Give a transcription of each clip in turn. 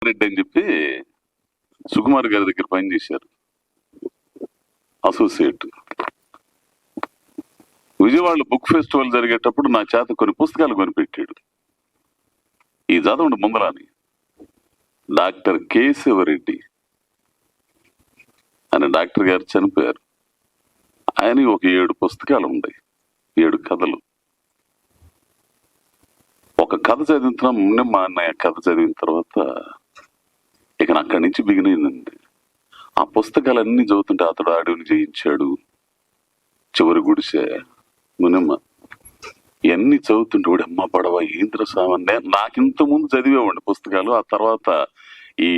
రెడ్డి అని చెప్పి సుకుమార్ గారి దగ్గర పనిచేశారు, అసోసియేట్. విజయవాడ బుక్ ఫెస్టివల్ జరిగేటప్పుడు నా చేత కొన్ని పుస్తకాలు కొనిపెట్టాడు. ఈ చదవండి ముందరాని. డాక్టర్ కేశవరెడ్డి అని డాక్టర్ గారు చనిపోయారు. ఆయన ఒక 7 పుస్తకాలు ఉన్నాయి, 7 కథలు. ఒక కథ చదివిన ముందే మా అన్నయ్య కథ చదివిన తర్వాత ఇక అక్కడి నుంచి బిగినైందండి. ఆ పుస్తకాలన్నీ చదువుతుంటే అతడు అడవిని జయించాడు, చివరి గుడిసె, మునిమ్మ, ఇవన్నీ చదువుతుంటే వాడు అమ్మ పడవ ఏంద్ర సామాన్య. నాకింత ముందు చదివేవాడి పుస్తకాలు. ఆ తర్వాత ఈ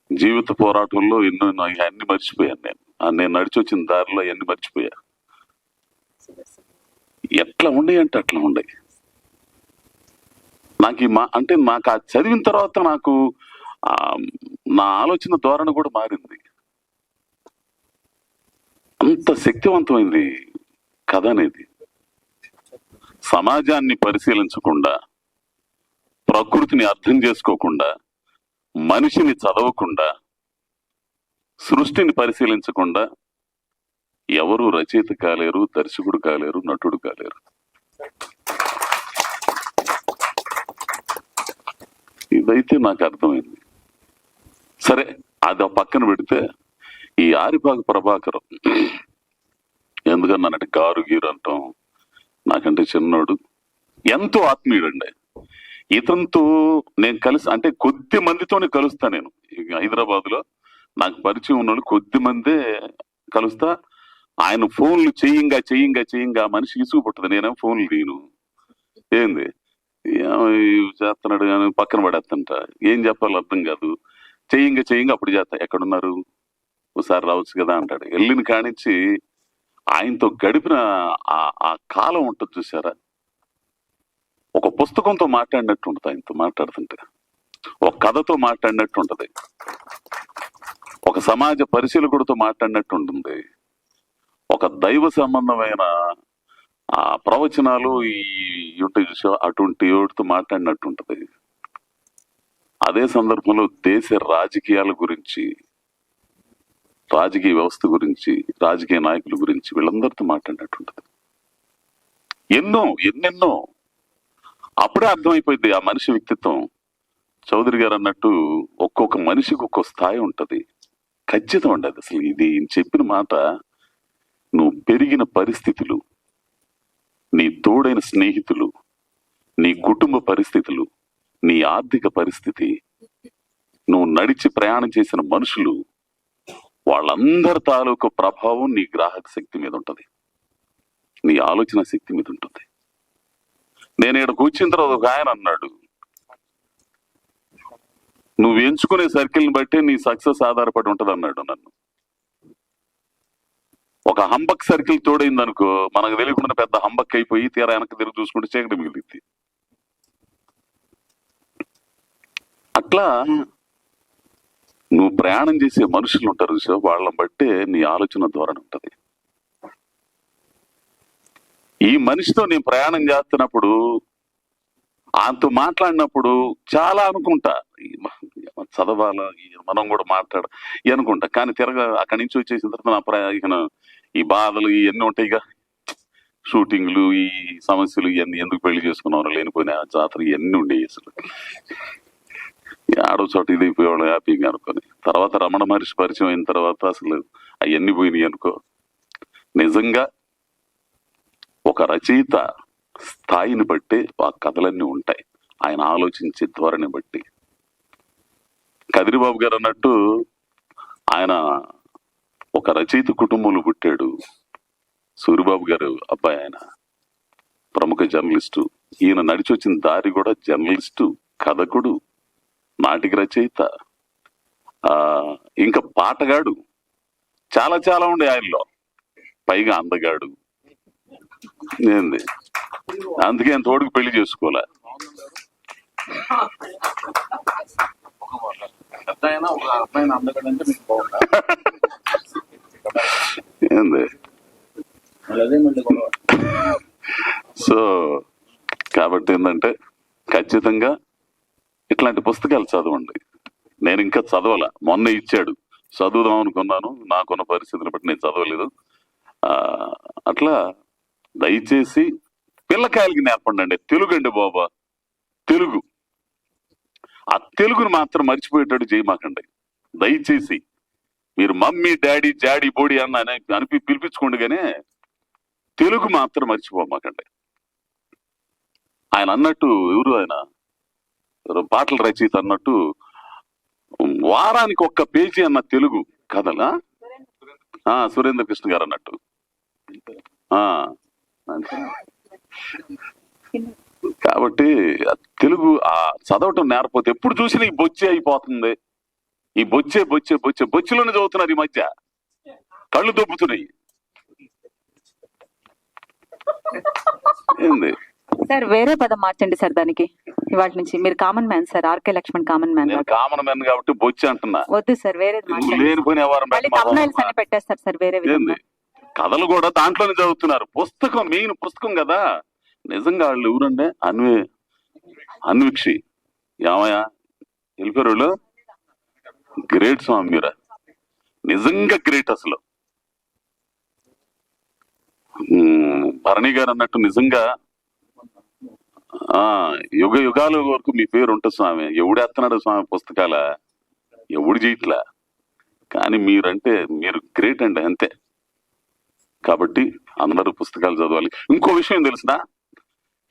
జీవిత పోరాటంలో ఎన్నో అన్ని మర్చిపోయాను. నేను నడిచి వచ్చిన దారిలో అవన్నీ మర్చిపోయా. ఎట్లా ఉన్నాయి అంటే అట్లా ఉన్నాయి. నాకు అంటే నాకు ఆ చదివిన తర్వాత నాకు నా ఆలోచన ధోరణి కూడా మారింది. అంత శక్తివంతమైంది కథ అనేది. సమాజాన్ని పరిశీలించకుండా, ప్రకృతిని అర్థం చేసుకోకుండా, మనిషిని చదవకుండా, సృష్టిని పరిశీలించకుండా ఎవరు రచయిత కాలేరు, దర్శకుడు కాలేరు, నటుడు కాలేరు. ఇదైతే నాకు అర్థమైంది. సరే, అది పక్కన పెడితే ఈ ఆరిపాక ప్రభాకరం ఎందుకన్నానంటే గారు గీరు అంటాం. నాకంటే చిన్నోడు, ఎంతో ఆత్మీయుడండి. ఇతనితో నేను కలిసి అంటే కొద్ది మందితోనే కలుస్తా. నేను హైదరాబాద్ లో నాకు పరిచయం ఉన్నాడు, కొద్ది మందే కలుస్తా. ఆయన ఫోన్లు చెయ్యంగా మనిషి ఇసుగు పుట్టదు. నేనేం ఫోన్లు తీయను. ఏంది చేస్తున్నాడు కానీ పక్కన పడేస్తంట. ఏం చెప్పాలో అర్థం కాదు. చెయ్యంగా అప్పుడు చేస్తా. ఎక్కడున్నారు, ఒకసారి రావచ్చు కదా అంటాడు. వెళ్ళిన కానించి ఆయనతో గడిపిన ఆ కాలం ఉంటుంది చూసారా, ఒక పుస్తకంతో మాట్లాడినట్టు ఉంటుంది. ఆయనతో మాట్లాడుతుంటే ఒక కథతో మాట్లాడినట్టు ఉంటుంది, ఒక సమాజ పరిశీలకుడితో మాట్లాడినట్టు ఉంటుంది, ఒక దైవ సంబంధమైన ఆ ప్రవచనాలు ఈ ఉంటాయి చూసా అటువంటి వాటితో మాట్లాడినట్టు ఉంటుంది. అదే సందర్భంలో దేశ రాజకీయాల గురించి, రాజకీయ వ్యవస్థ గురించి, రాజకీయ నాయకుల గురించి వీళ్ళందరితో మాట్లాడినట్టు ఉంటుంది. ఎన్నెన్నో అప్పుడే అర్థమైపోయింది ఆ మనిషి వ్యక్తిత్వం. చౌదరి గారు అన్నట్టు ఒక్కొక్క మనిషికి ఒక్కొక్క స్థాయి ఉంటది. ఖచ్చితం అండి అది. అసలు ఇది చెప్పిన మాట, నువ్వు పెరిగిన పరిస్థితులు, నీ తోడైన స్నేహితులు, నీ కుటుంబ పరిస్థితులు, నీ ఆర్థిక పరిస్థితి, నువ్వు నడిచి ప్రయాణం చేసిన మనుషులు, వాళ్ళందరి తాలూకు ప్రభావం నీ గ్రాహక శక్తి మీద ఉంటది, నీ ఆలోచన శక్తి మీద ఉంటుంది. నేను ఇక్కడికి వచ్చిన తర్వాత ఒక ఆయన అన్నాడు, నువ్వు ఎంచుకునే సర్కిల్ని బట్టి నీ సక్సెస్ ఆధారపడి ఉంటది అన్నాడు నన్ను. ఒక హంబక్ సర్కిల్ తోడైంది అనుకో, మనకు తెలియకుండా పెద్ద హంబక్ అయిపోయి తీరా వెనక్కి తిరిగి చూసుకుంటే చీకటి మిగిలింది. అట్లా నువ్వు ప్రయాణం చేసే మనుషులు ఉంటారు చూసా, వాళ్ళని బట్టే నీ ఆలోచన ధోరణి ఉంటది. ఈ మనిషితో నేను ప్రయాణం చేస్తున్నప్పుడు, ఆయనతో మాట్లాడినప్పుడు చాలా అనుకుంటా, చదవాలా, మనం కూడా మాట్లాడ అనుకుంటా. కానీ తిరగా అక్కడి నుంచి వచ్చేసిన తర్వాత నా ఈ బాధలు ఇవన్నీ ఉంటాయిగా, షూటింగ్లు, ఈ సమస్యలు, ఇవన్నీ ఎందుకు పెళ్లి చేసుకున్నాను, లేనిపోయినా జాతర ఇవన్నీ ఉండేవి. అసలు ఆడో చోట ఇది అయిపోయేవాళ్ళు హ్యాపీగా అనుకొని, తర్వాత రమణ మహర్షి పరిచయం అయిన తర్వాత అసలు అవన్నీ పోయినాయి అనుకో. నిజంగా ఒక రచయిత స్థాయిని బట్టి ఆ కథలన్నీ ఉంటాయి, ఆయన ఆలోచించే ధోరణి బట్టి. కదిరిబాబు గారు అన్నట్టు ఆయన ఒక రచయిత కుటుంబంలో పుట్టాడు. సూరిబాబు గారు అబ్బాయి, ఆయన ప్రముఖ జర్నలిస్టు. ఈయన నడిచి వచ్చిన దారి కూడా జర్నలిస్టు, కథకుడు, నాటిక రచయిత, ఇంకా పాటగాడు, చాలా చాలా ఉండే ఆయనలో. పైగా అందగాడు. ఏంది, అందుకే ఆయన తోడుకు పెళ్లి చేసుకోలే. ఏంది. సో కాబట్టి ఏంటంటే ఖచ్చితంగా ఇట్లాంటి పుస్తకాలు చదవండి. నేను ఇంకా చదవాల, మొన్న ఇచ్చాడు, చదువుదాం అనుకున్నాను, నాకున్న పరిస్థితులు బట్టి నేను చదవలేదు. అట్లా దయచేసి పిల్లకాయలకి నేర్పండి. తెలుగు అండి బాబా, తెలుగు. ఆ తెలుగును మాత్రం మర్చిపోయేటట్టు చేయమాకండి దయచేసి. మీరు మమ్మీ డాడీ జాడీ బోడీ అని పిలిపించుకోండి, కానీ తెలుగు మాత్రం మర్చిపోమాకండి. ఆయన అన్నట్టు, ఎవరు ఆయన పాటల రచయిత అన్నట్టు, వారానికి ఒక్క పేజీ అన్న తెలుగు కథలా, సురేంద్ర కృష్ణ గారు అన్నట్టు. కాబట్టి తెలుగు చదవటం నేర్పోతే ఎప్పుడు చూసినా ఈ బొచ్చే అయిపోతుంది. ఈ బొచ్చెలోనే చదువుతున్నారు ఈ మధ్య, కళ్ళు దొబ్బుతున్నాయి. ఏంది సార్, వేరే పదం మార్చండి సార్ దానికి. ఇవాళ నుంచి మీరు common man sir, RK Laxman common man. Common man కాబట్టి బొచ్చి అంటున్నా. వద్దు సార్, వేరే లేనిపోయిన పెట్టేస్తారు సార్. వేరే కథలు కూడా దాంట్లోనే చదువుతున్నారు. పుస్తకం మెయిన్ పుస్తకం కదా. నిజంగా వాళ్ళు ఎవరంటే అన్వీక్షి ఏమయ్యా వెళ్ళిపోయారు వాళ్ళు. గ్రేట్ స్వామి, మీరా నిజంగా గ్రేట్. అసలు భరణి గారు అన్నట్టు నిజంగా యుగ యుగాల వరకు మీ పేరు ఉంటుంది స్వామి. ఎవడేస్తున్నాడు స్వామి పుస్తకాల, ఎవడు చేయట్లా, కానీ మీరంటే మీరు గ్రేట్ అండి, అంతే. కాబట్టి అందరూ పుస్తకాలు చదవాలి. ఇంకో విషయం తెలిసిన,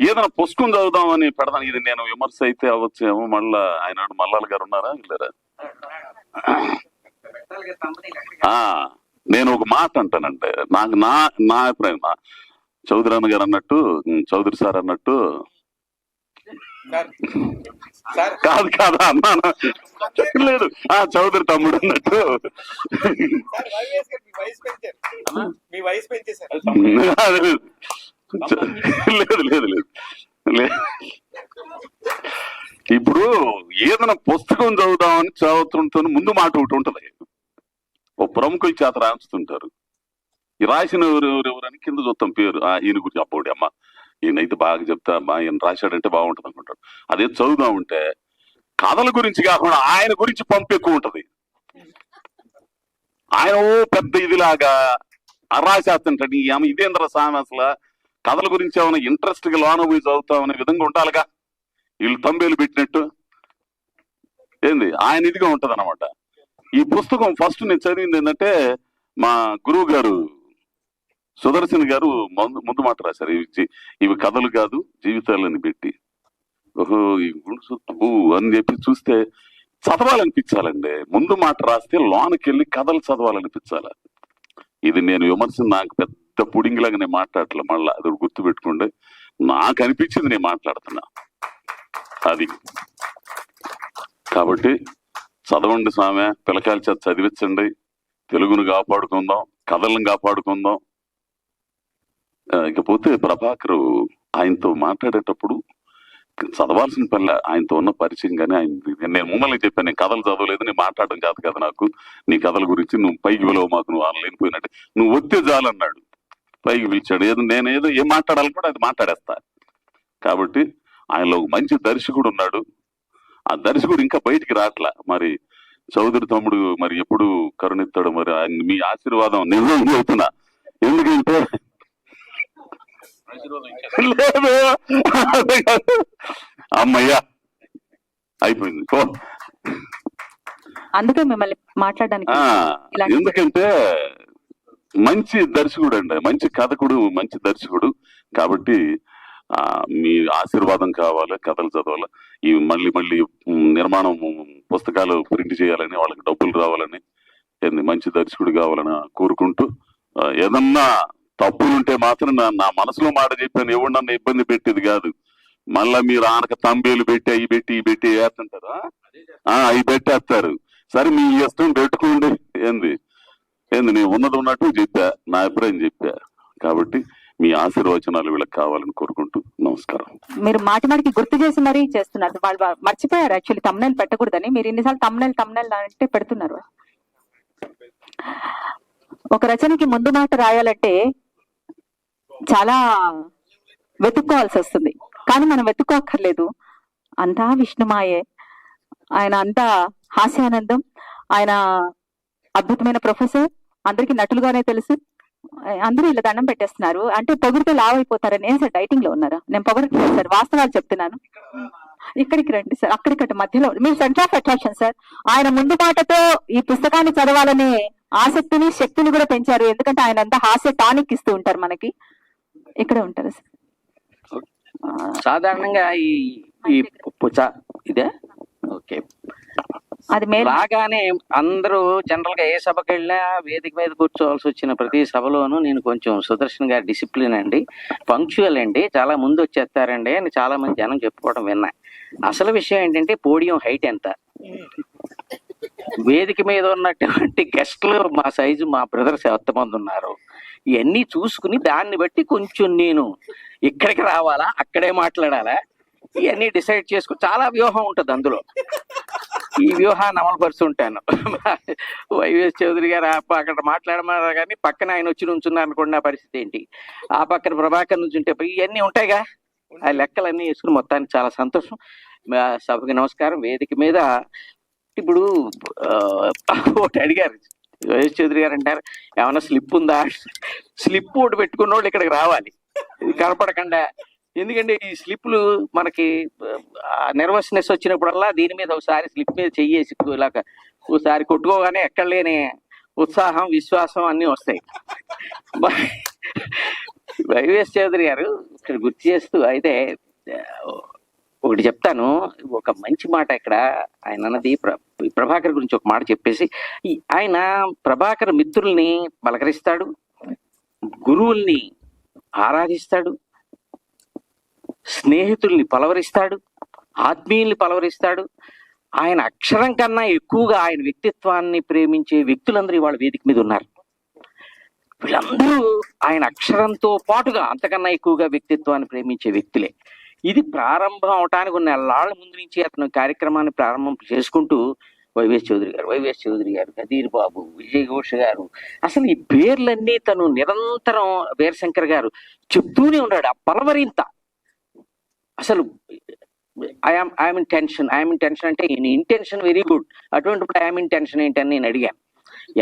ఏదైనా పుస్తకం చదువుదామని పెడదాను, ఇది నేను విమర్శ అయితే అవ్వచ్చేమో. మళ్ళా ఆయన మల్లాల గారు ఉన్నారా వెళ్ళారా? నేను ఒక మాట అంటానంటే, నాకు నా అభిప్రాయం, చౌదరి అన్న గారు అన్నట్టు, చౌదరి సార్ అన్నట్టు కాదు అన్నాను, లేదు చౌదరి తమ్ముడు అన్నట్టు. లేదు ఇప్పుడు ఏదైనా పుస్తకం చదువుదామని చదువుతుంటే ముందు మాట ఒకటి ఉంటది. ఓ ప్రముఖుల చేత రాస్తుంటారు, ఈ రాసిన ఎవరెవరని కింద చూస్తాం పేరు. ఈయన గురించి అప్పుడు అమ్మ ఈయనైతే బాగా చెప్తా, ఈయన రాశాడంటే బాగుంటది అనుకుంటాడు. అదే చదువుదాం ఉంటే కథల గురించి కాకుండా ఆయన గురించి పంపు ఎక్కువ ఉంటది. ఆయన ఓ పెద్ద ఇదిలాగా రాసేస్తుంటాడు. ఇదేంద్ర సామె, అసలు కథల గురించి ఏమైనా ఇంట్రెస్ట్ గా లోన పోయి చదువుతామనే విధంగా ఉండాలిగా. వీళ్ళు తంబేలు పెట్టినట్టు ఏంది ఆయన ఇదిగా ఉంటది అనమాట. ఈ పుస్తకం ఫస్ట్ నేను చదివింది ఏంటంటే, మా గురువు గారు సుదర్శన్ గారు ముందు మాట రాశారు. ఇవి కథలు కాదు జీవితాలని పెట్టి, ఓహో ఈ గుణసుత్తు అని చెప్పి చూస్తే చదవాలనిపించాలండి. ముందు మాట రాస్తే లోనకెళ్ళి కథలు చదవాలనిపించాల. ఇది నేను విమర్శ, నాకు పెద్ద పుడింగిలాగా నేను మాట్లాడలే. మళ్ళా అది గుర్తు పెట్టుకోండి, నాకు అనిపించింది నేను మాట్లాడుతున్నా అది. కాబట్టి చదవండి స్వామి, పిల్లకాయల చేత చదివించండి, తెలుగును కాపాడుకుందాం, కథలను కాపాడుకుందాం. ఇకపోతే ప్రభాకర్ ఆయనతో మాట్లాడేటప్పుడు చదవాల్సిన పనిలే, ఆయనతో ఉన్న పరిచయం. కానీ ఆయన, నేను మిమ్మల్ని చెప్పాను, నేను కథలు చదవలేదు, నేను మాట్లాడడం కాదు కదా నాకు, నీ కథల గురించి నువ్వు పైకి విలువ మాకు, నువ్వు వాళ్ళు లేనిపోయినట్టు నువ్వు వస్తే చాలన్నాడు. పైకి పిలిచాడు. నేనేదో ఏం మాట్లాడాలని కూడా అది మాట్లాడేస్తా. కాబట్టి ఆయనలో ఒక మంచి దర్శకుడు ఉన్నాడు. ఆ దర్శకుడు ఇంకా బయటికి రావట్లా. మరి చౌదరి తమ్ముడు మరి ఎప్పుడు కరుణిస్తాడు, మరి మీ ఆశీర్వాదం నిజం చెబుతున్నా. ఎందుకంటే లేదు అమ్మయ్యా అయిపోయింది. అందుకే మిమ్మల్ని మాట్లాడడానికి. ఎందుకంటే మంచి దర్శకుడు అండి, మంచి కథకుడు, మంచి దర్శకుడు. కాబట్టి మీ ఆశీర్వాదం కావాలి, కథలు చదవాలి. ఇవి మళ్ళీ నిర్మాణం పుస్తకాలు ప్రింట్ చేయాలని, వాళ్ళకి డబ్బులు రావాలని, మంచి దర్శకుడు కావాలని కోరుకుంటూ, ఏదన్నా తప్పులుంటే మాత్రం నా మనసులో మాట చెప్పాను, ఎవరు నన్ను ఇబ్బంది పెట్టేది కాదు. మళ్ళా మీరు ఆనక తంబేలు పెట్టి అవి పెట్టి ఇవి పెట్టి వేస్తుంటారా, అవి పెట్టేస్తారు. సరే మీ ఇష్టం పెట్టుకోండి. ఏంది నేను ఉన్నది ఉన్నట్టు చెప్పా, నా అభిప్రాయం చెప్పా. కాబట్టి మీ ఆశీర్వచనాలు వీళ్ళకి కావాలని కోరుకుంటూ నమస్కారం. మీరు మాటికి గుర్తు చేసి మరీ చేస్తున్నారు. వాళ్ళు మర్చిపోయారు యాక్చువల్లీ తమ్నైల్ పెట్టకూడదని. మీరు ఇన్నిసార్లు తమ్నైల్ అంటే పెడుతున్నారు. ఒక రచనకి ముందు మాట రాయాలంటే చాలా వెతుక్కోవాల్సి వస్తుంది, కానీ మనం వెతుక్కోక్కర్లేదు. అంతా విష్ణుమాయే. ఆయన అంతా హాస్యానందం. ఆయన అద్భుతమైన ప్రొఫెసర్, అందరికి నటులుగానే తెలుసు. అందరూ ఇలా దండం పెట్టేస్తున్నారు అంటే పొగిడితే లావ్ అయిపోతారని. ఏం సార్ డైటింగ్ లో ఉన్నారా? నేను పొగడట్లేదు సార్, వాస్తవాలు చెప్తున్నాను. ఇక్కడికి రండి సార్, అక్కడికట్టు మధ్యలో మీరు సెంటర్ ఆఫ్ అట్రాక్షన్ సార్. ఆయన ముందు మాటతో ఈ పుస్తకాన్ని చదవాలనే ఆసక్తిని శక్తిని కూడా పెంచారు. ఎందుకంటే ఆయన అంతా హాస్య టానిక్ ఇస్తూ ఉంటారు మనకి. ఇక్కడ ఉంటారు సార్. సాధారణంగా ఈ ఇదే ఓకే అది మేలు. బాగానే అందరూ జనరల్ గా ఏ సభకి వెళ్ళినా వేదిక మీద కూర్చోవాల్సి వచ్చిన ప్రతి సభలోనూ నేను కొంచెం సుదర్శన్ గారి డిసిప్లిన్ అండి, పంక్చువల్ అండి, చాలా ముందు వచ్చేస్తారండి అని చాలా మంది జనం చెప్పుకోవడం విన్నా. అసలు విషయం ఏంటంటే పోడియం హైట్ ఎంత, వేదిక మీద ఉన్నటువంటి గెస్ట్లు మా సైజు మా బ్రదర్స్ ఎంతమంది ఉన్నారు, ఇవన్నీ చూసుకుని దాన్ని బట్టి కొంచెం నేను ఇక్కడికి రావాలా అక్కడే మాట్లాడాలా ఇవన్నీ డిసైడ్ చేసుకుని చాలా వ్యూహం ఉంటుంది అందులో. ఈ వ్యూహాన్ని అమలు పరుస్తుంటాను. వైవిఎస్ చౌదరి గారు అక్కడ మాట్లాడమన్నారు కానీ పక్కన ఆయన వచ్చి నుంచున్నారు అనుకోండి, నా పరిస్థితి ఏంటి, ఆ పక్కన ప్రభాకర్ నుంచి ఉంటే ఇవన్నీ ఉంటాయిగా, ఆ లెక్కలన్నీ వేసుకుని మొత్తానికి చాలా సంతోషం. సభకి నమస్కారం. వేదిక మీద ఇప్పుడు ఒకటి అడిగారు వైఎస్ చౌదరి గారు, అంటారు ఏమన్నా స్లిప్ ఉందా? స్లిప్ ఒకటి పెట్టుకున్న వాళ్ళు ఇక్కడికి రావాలి, ఇది కనపడకుండా. ఎందుకంటే ఈ స్లిప్లు మనకి నెర్వస్నెస్ వచ్చినప్పుడల్లా దీని మీద ఒకసారి స్లిప్ మీద చెయ్యేసి ఇలాగ ఒకసారి కొట్టుకోగానే ఎక్కడ లేని ఉత్సాహం విశ్వాసం అన్నీ వస్తాయి. వైవిఎస్ చౌదరి గారు ఇక్కడ గుర్తు చేస్తూ అయితే ఒకటి చెప్తాను. ఒక మంచి మాట ఇక్కడ ఆయన అన్నది, ప్రభాకర్ గురించి ఒక మాట చెప్పేసి, ఆయన ప్రభాకర్ మిత్రుల్ని పలకరిస్తాడు, గురువుల్ని ఆరాధిస్తాడు, స్నేహితుల్ని పలవరిస్తాడు, ఆత్మీయుల్ని పలవరిస్తాడు. ఆయన అక్షరం కన్నా ఎక్కువగా ఆయన వ్యక్తిత్వాన్ని ప్రేమించే వ్యక్తులందరూ ఇవాళ వేదిక మీద ఉన్నారు. వీళ్ళందరూ ఆయన అక్షరంతో పాటుగా అంతకన్నా ఎక్కువగా వ్యక్తిత్వాన్ని ప్రేమించే వ్యక్తులే. ఇది ప్రారంభం అవటానికి ఉన్న నెలల ముందు నుంచి అతను కార్యక్రమాన్ని ప్రారంభం చేసుకుంటూ వైవిఎస్ చౌదరి గారు, కదీర్ బాబు, విజయ్ ఘోష్ గారు, అసలు ఈ పేర్లన్నీ తను నిరంతరం వీరశంకర్ గారు చెప్తూనే ఉన్నాడు. ఆ పలవరింత అసలు ఐఎమ్ ఇన్ టెన్షన్ అంటే ఇంటెన్షన్ వెరీ గుడ్, అటువంటిప్పుడు ఐఎమ్ ఇన్ టెన్షన్ ఏంటని నేను అడిగాను.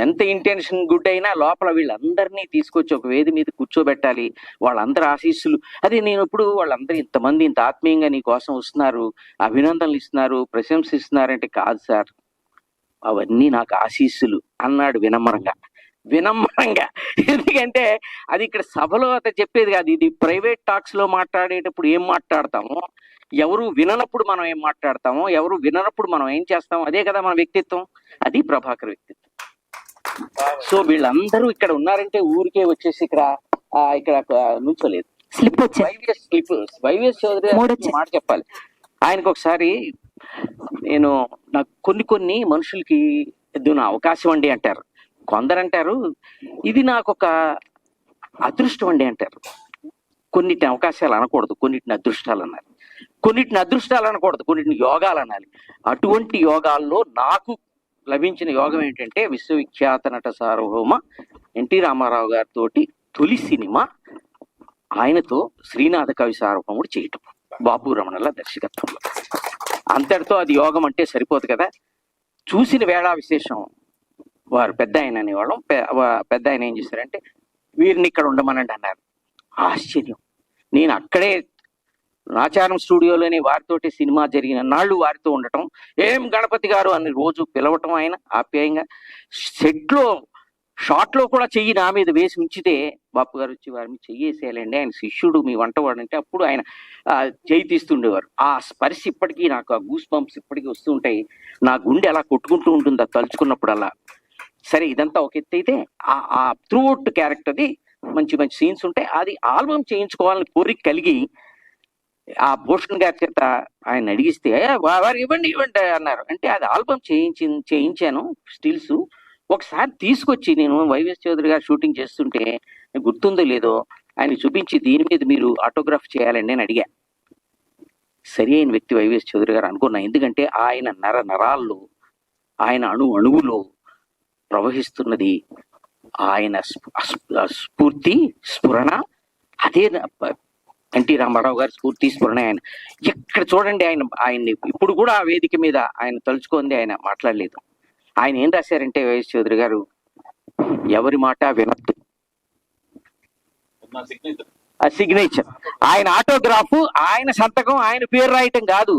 ఎంత ఇంటెన్షన్ గుడ్ అయినా లోపల వీళ్ళందరినీ తీసుకొచ్చి ఒక వేది మీద కూర్చోబెట్టాలి, వాళ్ళందరి ఆశీస్సులు. అది నేను ఇప్పుడు వాళ్ళందరూ ఇంతమంది ఇంత ఆత్మీయంగా నీ కోసం వస్తున్నారు, అభినందనలు ఇస్తున్నారు, ప్రశంసిస్తున్నారంటే కాదు సార్, అవన్నీ నాకు ఆశీస్సులు అన్నాడు వినమ్రంగా. ఎందుకంటే అది ఇక్కడ సభలో అతను చెప్పేది కాదు, ఇది ప్రైవేట్ టాక్స్ లో మాట్లాడేటప్పుడు ఏం మాట్లాడతామో, ఎవరు విననప్పుడు మనం ఏం మాట్లాడతామో, ఎవరు విననప్పుడు మనం ఏం చేస్తామో, అదే కదా మన వ్యక్తిత్వం. అది ప్రభాకర్ వ్యక్తిత్వం. సో వీళ్ళందరూ ఇక్కడ ఉన్నారంటే ఊరికే వచ్చేసి ఇక్కడ నుంచోలేదు. వైవిఎస్ చౌదరి మాట చెప్పాలి. ఆయనకు ఒకసారి నాకు కొన్ని మనుషులకి నా అవకాశం అండి అంటారు, కొందరంటారు ఇది నాకు ఒక అదృష్టం అండి అంటారు. కొన్నిటిని అవకాశాలు అనకూడదు, కొన్నిటిని అదృష్టాలు అనాలి, కొన్నిటిని అదృష్టాలు అనకూడదు, కొన్నిటిని యోగాలు అనాలి. అటువంటి యోగాల్లో నాకు లభించిన యోగం ఏంటంటే విశ్వవిఖ్యాత నట సార్వభౌమ ఎన్టీ రామారావు గారితో తొలి సినిమా ఆయనతో శ్రీనాథ కవి సార్వభౌముడు చేయటం, బాపు రమణల దర్శకత్వంలో. అంతటితో అది యోగం అంటే సరిపోదు కదా. చూసిన వేళ విశేషం వారు పెద్ద ఆయన అనేవాళ్ళం. పెద్ద ఆయన ఏం చేశారంటే వీరిని ఇక్కడ ఉండమనండి అన్నారు. ఆశ్చర్యం. నేను అక్కడే నాచారం స్టూడియోలోనే వారితోటి సినిమా జరిగిన నాళ్ళు వారితో ఉండటం, ఏం గణపతి గారు అని రోజు పిలవటం, ఆయన ఆప్యాయంగా సెట్లో షార్ట్ లో కూడా చెయ్యి నా మీద వేసి ఉంచితే బాపు గారు వచ్చి వారి మీద చెయ్యేసేయాలండి, ఆయన శిష్యుడు మీ వంటవాడు అంటే అప్పుడు ఆయన చెయ్యి తీస్తుండేవారు. ఆ స్పర్శ ఇప్పటికీ నాకు, ఆ గూస్ బంప్స్ ఇప్పటికీ వస్తూ ఉంటాయి. నా గుండె అలా కొట్టుకుంటూ ఉంటుంది అది తలుచుకున్నప్పుడు అలా. సరే, ఇదంతా ఒక ఎత్తు అయితే ఆ త్రూఅవుట్ క్యారెక్టర్ది మంచి మంచి సీన్స్ ఉంటాయి. అది ఆల్బమ్ చేయించుకోవాలని కోరిక కలిగి ఆ భూషణ్ గారి చేత ఆయన అడిగిస్తే వారు ఇవ్వండి అన్నారు. అంటే అది ఆల్బమ్ చేయించాను స్టిల్స్. ఒకసారి తీసుకొచ్చి నేను వైవిఎస్ చౌదరి గారు షూటింగ్ చేస్తుంటే గుర్తుందో లేదో ఆయన చూపించి దీని మీద మీరు ఆటోగ్రాఫ్ చేయాలండి అని అడిగా. సరి అయిన వ్యక్తి వైవిఎస్ చౌదరి గారు అనుకున్నా. ఎందుకంటే ఆయన నరాల్లో, ఆయన అణువులో ప్రవహిస్తున్నది ఆయన స్ఫూర్తి, స్ఫురణ. అదే ఎన్టీ రామారావు గారి స్ఫూర్తి తీసుకున్నాయి ఆయన. ఎక్కడ చూడండి ఆయన్ని ఇప్పుడు కూడా ఆ వేదిక మీద ఆయన తలుచుకుంది, ఆయన మాట్లాడలేదు. ఆయన ఏం రాశారంటే వైఎస్ చౌదరి గారు, ఎవరి మాట వినొద్దు. ఆ సిగ్నేచర్, ఆయన ఆటోగ్రాఫ్, ఆయన సంతకం, ఆయన పేరు రాయటం కాదు,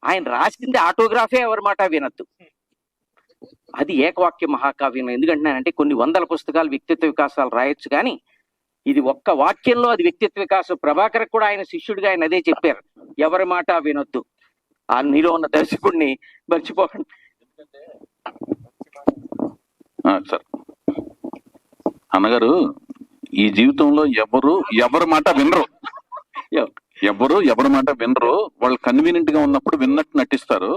ఆయన రాసింది ఆటోగ్రాఫే, ఎవరి మాట వినొద్దు. అది ఏకవాక్య మహాకావ్యం. ఎందుకంటున్నానంటే కొన్ని వందల పుస్తకాలు వ్యక్తిత్వ వికాసాలు రాయొచ్చు, కానీ ఇది ఒక్క వాక్యంలో అది వ్యక్తిత్వ వికాసం. ప్రభాకర్ కూడా ఆయన శిష్యుడిగా ఆయన అదే చెప్పారు, ఎవరి మాట వినొద్దు. ఆ నీలో ఉన్న దర్శకుడిని మర్చిపోకండి. సార్ అన్నగారు, ఈ జీవితంలో ఎవరి మాట వినరు, ఎవరి మాట వినరు. వాళ్ళు కన్వీనియంట్ గా ఉన్నప్పుడు విన్నట్టు నటిస్తారు,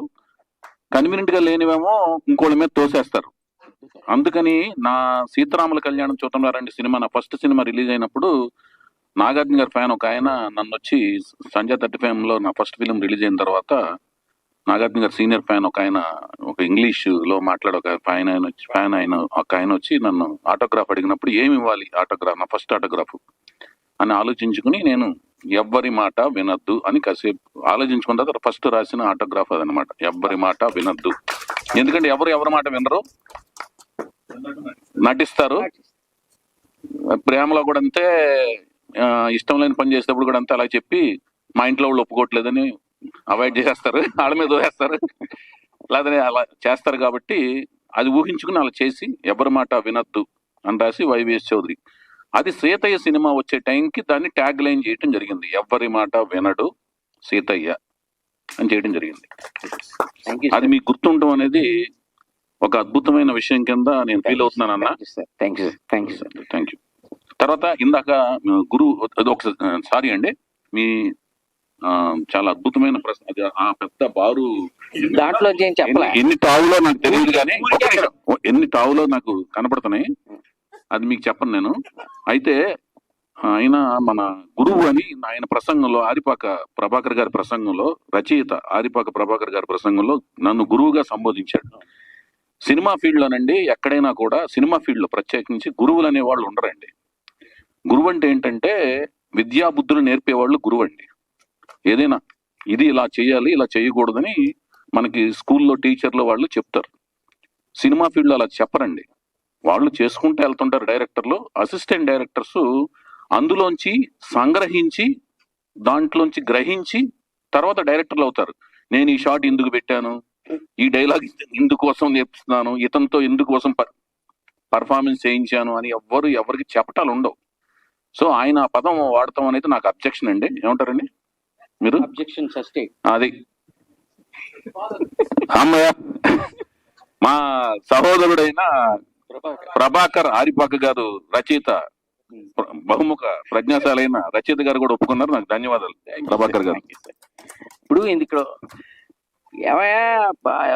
కన్వీనియంట్ గా లేనివేమో ఇంకోళ్ళ మీద తోసేస్తారు. అందుకని నా సీతారాముల కళ్యాణం చూద్దాం రండి సినిమా, నా ఫస్ట్ సినిమా రిలీజ్ అయినప్పుడు నాగార్జున గారి ఫ్యాన్ ఒక ఆయన నన్ను వచ్చి, సంజయ్ 35 లో నా ఫస్ట్ ఫిలిం రిలీజ్ అయిన తర్వాత నాగార్జున గారి సీనియర్ ఫ్యాన్ ఒక ఆయన, ఒక ఇంగ్లీష్ లో మాట్లాడే ఒక ఫ్యాన్ ఆయన వచ్చి నన్ను ఆటోగ్రాఫ్ అడిగినప్పుడు ఏమి ఇవ్వాలి ఆటోగ్రాఫ్, నా ఫస్ట్ ఆటోగ్రాఫ్ అని ఆలోచించుకుని నేను ఎవ్వరి మాట వినొద్దు అని కాసేపు ఆలోచించుకున్న తర్వాత ఫస్ట్ రాసిన ఆటోగ్రాఫ్ అదనమాట, ఎవ్వరి మాట వినొద్దు. ఎందుకంటే ఎవరి మాట వినరు, నటిస్తారు. ప్రేమలో కూడా అంతే, ఇష్టం లేని పని చేసేటప్పుడు కూడా అంతే అలా చెప్పి మా ఇంట్లో వాళ్ళు ఒప్పుకోవట్లేదని అవాయిడ్ చేసేస్తారు, వాళ్ళ మీద వేస్తారు, లేదని అలా చేస్తారు. కాబట్టి అది ఊహించుకుని అలా చేసి ఎవరి మాట వినొద్దు అని రాసి వైవిఎస్ చౌదరి. అది సీతయ్య సినిమా వచ్చే టైంకి దాన్ని ట్యాగ్ లైన్ చేయడం జరిగింది, ఎవ్వరి మాట వినడు సీతయ్య అని చేయడం జరిగింది. అది మీకు గుర్తుండడం అనేది ఒక అద్భుతమైన విషయం కింద నేను ఫీల్ అవుతున్నాను అన్న. Thank you. తర్వాత ఇందాక గురువు ఒక సారీ అండి, మీ చాలా అద్భుతమైన ప్రశ్న, అది ఆ పెద్ద బారు దాంట్లో ఎన్ని తావులో నాకు తెలియదు, కానీ ఎన్ని తావులో నాకు కనపడుతున్నాయి, అది మీకు చెప్పను నేను. అయితే ఆయన మన గురువు అని ఆయన ప్రసంగంలో, ఆరిపాక ప్రభాకర్ గారి ప్రసంగంలో, రచయిత ఆరిపాక ప్రభాకర్ గారి ప్రసంగంలో నన్ను గురువుగా సంబోధించాడు. సినిమా ఫీల్డ్ లోనండి, ఎక్కడైనా కూడా సినిమా ఫీల్డ్ లో ప్రత్యేకించి గురువులు అనే వాళ్ళు ఉండరండి. గురువు అంటే ఏంటంటే విద్యాబుద్ధులు నేర్పేవాళ్ళు గురువు అండి. ఏదైనా ఇది ఇలా చేయాలి, ఇలా చేయకూడదని మనకి స్కూల్లో టీచర్లు వాళ్ళు చెప్తారు. సినిమా ఫీల్డ్ లో అలా చెప్పరండి, వాళ్ళు చేసుకుంటూ వెళ్తుంటారు. డైరెక్టర్లు, అసిస్టెంట్ డైరెక్టర్స్ అందులోంచి సంగ్రహించి, దాంట్లోంచి గ్రహించి తర్వాత డైరెక్టర్లు అవుతారు. నేను ఈ షాట్ ఎందుకు పెట్టాను, ఈ డైలాగ్ ఇందుకోసం నేర్పిస్తున్నాను, ఇతనితో ఇందుకోసం పర్ఫార్మెన్స్ చేయించాను అని ఎవరికి చెప్పటాలు ఉండవు. సో ఆయన ఆ పదం వాడతాం అనేది నాకు అబ్జెక్షన్ అండి. ఏమంటారండి మీరు? అబ్జెక్షన్ అది అమ్మయ్య, మా సహోదరుడైన ప్రభాకర్ ఆరిపాక గారు, రచయిత, బహుముఖ ప్రజ్ఞాశాలైన రచయిత గారు కూడా ఒప్పుకున్నారు. నాకు ధన్యవాదాలు ప్రభాకర్ గారు. ఇప్పుడు ఇక్కడ ఏమయ్యా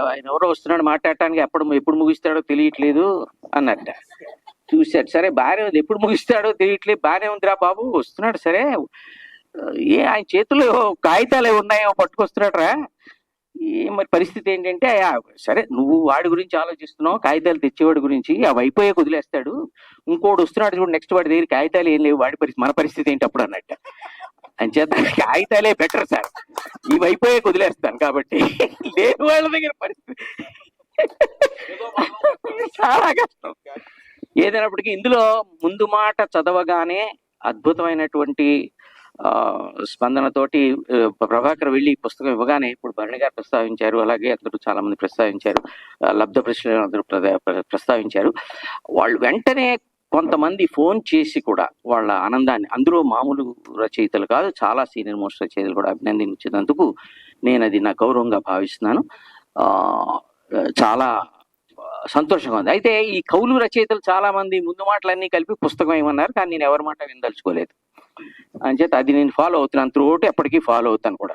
ఆయన ఎవరో వస్తున్నాడు మాట్లాడటానికి, ఎప్పుడు ముగిస్తాడో తెలియట్లేదు అన్నట్ట. చూశాడు, సరే బాగానే ఉంది, ఎప్పుడు ముగిస్తాడో తెలియట్లేదు, బాగానే ఉందిరా బాబు, వస్తున్నాడు, సరే ఆయన చేతుల్లో కాగితాలు ఉన్నాయో పట్టుకొస్తున్నాడు రా, మరి పరిస్థితి ఏంటంటే, సరే నువ్వు వాడి గురించి ఆలోచిస్తున్నావు, కాగితాలు తెచ్చేవాడి గురించి, అవి అయిపోయే వదిలేస్తాడు, ఇంకోటి వస్తున్నాడు చూడు, నెక్స్ట్ వాడి దగ్గర కాగితాలు ఏం లేవు, వాడి పరిస్థితి, మన పరిస్థితి ఏంటి అప్పుడు అన్నట్ట. అని చేత కాగితాలే బెటర్ సార్, ఇవి అయిపోయే వదిలేస్తాను, కాబట్టి లేని వాళ్ళ దగ్గర పరిస్థితి చాలా కష్టం. ఏదైనప్పటికీ ఇందులో ముందు మాట చదవగానే అద్భుతమైనటువంటి స్పందనతోటి ప్రభాకర్ వెళ్ళి పుస్తకం ఇవ్వగానే, ఇప్పుడు భరణి గారు ప్రస్తావించారు, అలాగే అందరూ చాలా మంది ప్రస్తావించారు, లబ్ధ ప్రశ్నలు అందరూ ప్రస్తావించారు. వాళ్ళు వెంటనే కొంతమంది ఫోన్ చేసి కూడా వాళ్ళ ఆనందాన్ని, అందులో మామూలు రచయితలు కాదు, చాలా సీనియర్ మోస్ట్ రచయితలు కూడా అభినందించినందుకు నేను అది నా గౌరవంగా భావిస్తున్నాను. చాలా సంతోషంగా ఉంది. అయితే ఈ కవులు రచయితలు చాలా మంది ముందు మాటలన్నీ కలిపి పుస్తకం ఏమన్నారు, కానీ నేను ఎవరి మాట వినదలుచుకోలేదు. అని చేత అది నేను ఫాలో అవుతున్నాను, త్రూ అవుట్ ఎప్పటికీ ఫాలో అవుతాను కూడా.